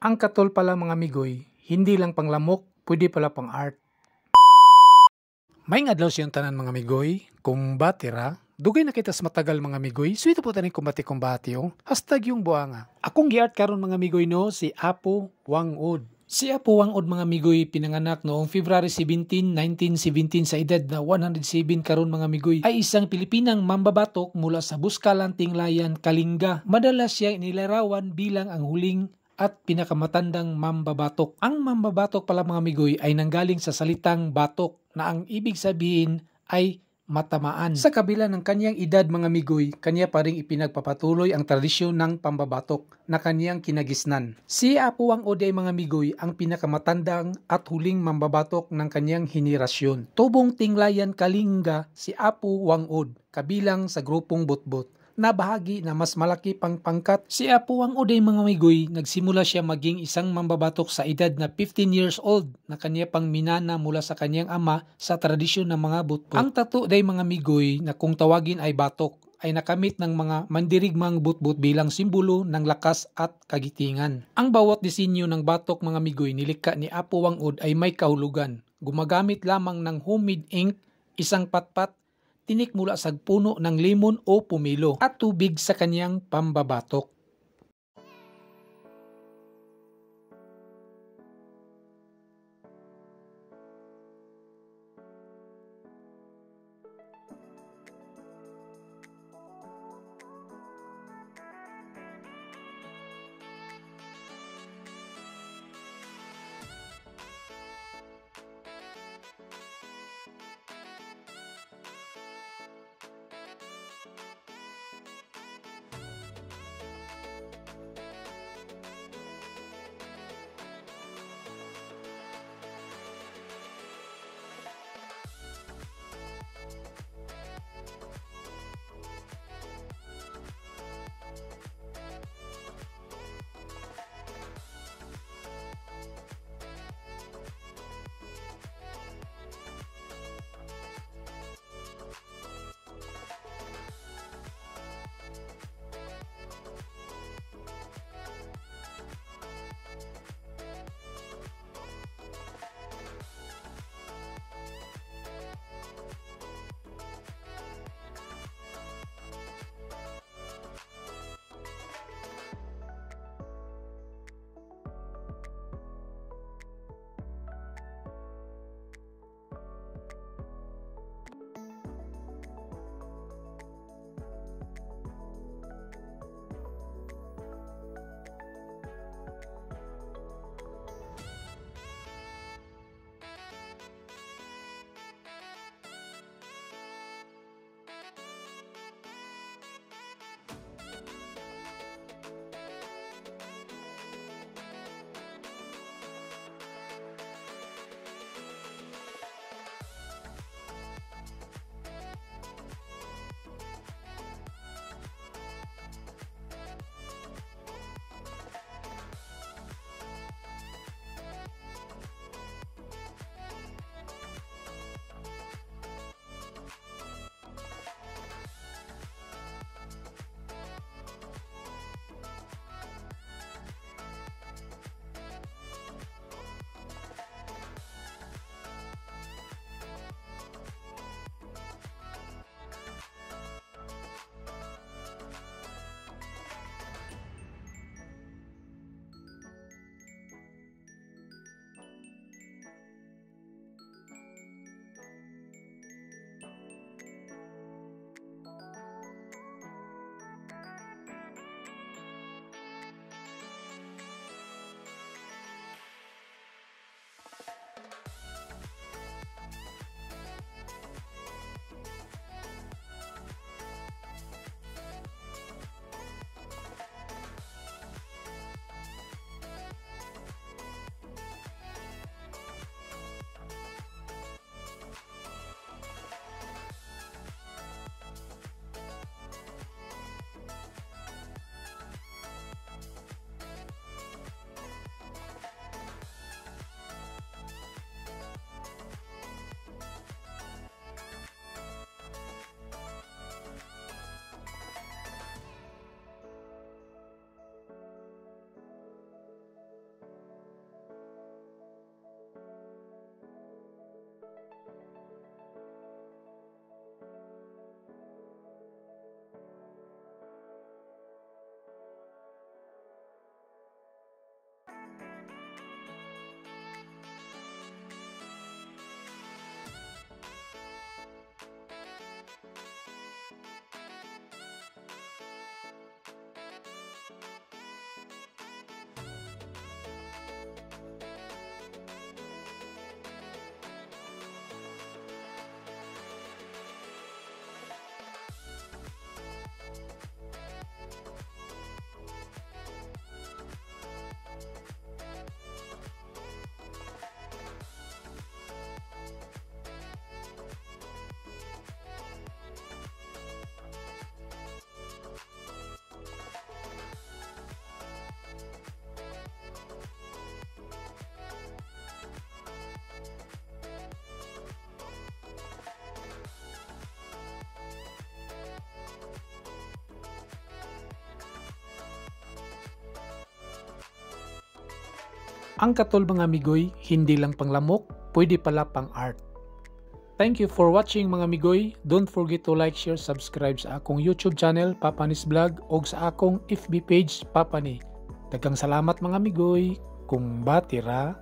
Ang katol pala mga migoy, hindi lang panglamok, pwede pala pang art. May adlaw siyang tanan mga migoy, kumbati ra. Dugay na kitas matagal mga migoy, so ito po tanin kumbati oh. Hashtag yung buanga. Akong giart karon mga migoy no, si Apo Wangod. Si Apo Wangod mga migoy pinanganak noong February 17, 1917 sa edad na 107 karon mga migoy ay isang Pilipinang mambabatok mula sa Buskalan, Tinglayan, Kalinga. Madalas siya inilarawan bilang ang huling at pinakamatandang mambabatok. Ang mambabatok pala mga migoy ay nanggaling sa salitang batok na ang ibig sabihin ay matamaan. Sa kabila ng kanyang edad mga migoy, kanya pa ring ipinagpapatuloy ang tradisyon ng pambabatok na kanyang kinagisnan. Si Apo Wangod ay mga migoy ang pinakamatandang at huling mambabatok ng kanyang henerasyon. Tubong Tinglayan Kalinga si Apo Wangod, kabilang sa grupong Butbut na bahagi na mas malaki pang pangkat. Si Apo Wangod ay mga migoy, nagsimula siya maging isang mambabatok sa edad na 15 years old na kanya pang minana mula sa kanyang ama sa tradisyon ng mga Butbut. Ang tattoo day mga migoy na kung tawagin ay batok ay nakamit ng mga mandirigmang Butbut bilang simbolo ng lakas at kagitingan. Ang bawat disenyo ng batok mga migoy nilikha ni Apo Wangod ay may kahulugan. Gumagamit lamang ng homemade ink, isang patpat, tinik mula sa puno ng limon o pumilo at tubig sa kanyang pambabatok. Ang katol mga migoy, hindi lang panglamok, pwede pala pang art. Thank you for watching mga migoy. Don't forget to like, share, subscribe sa akong YouTube channel, Papanis Vlog, o sa akong FB page, Papani. Daghang salamat mga migoy. Kumbatira.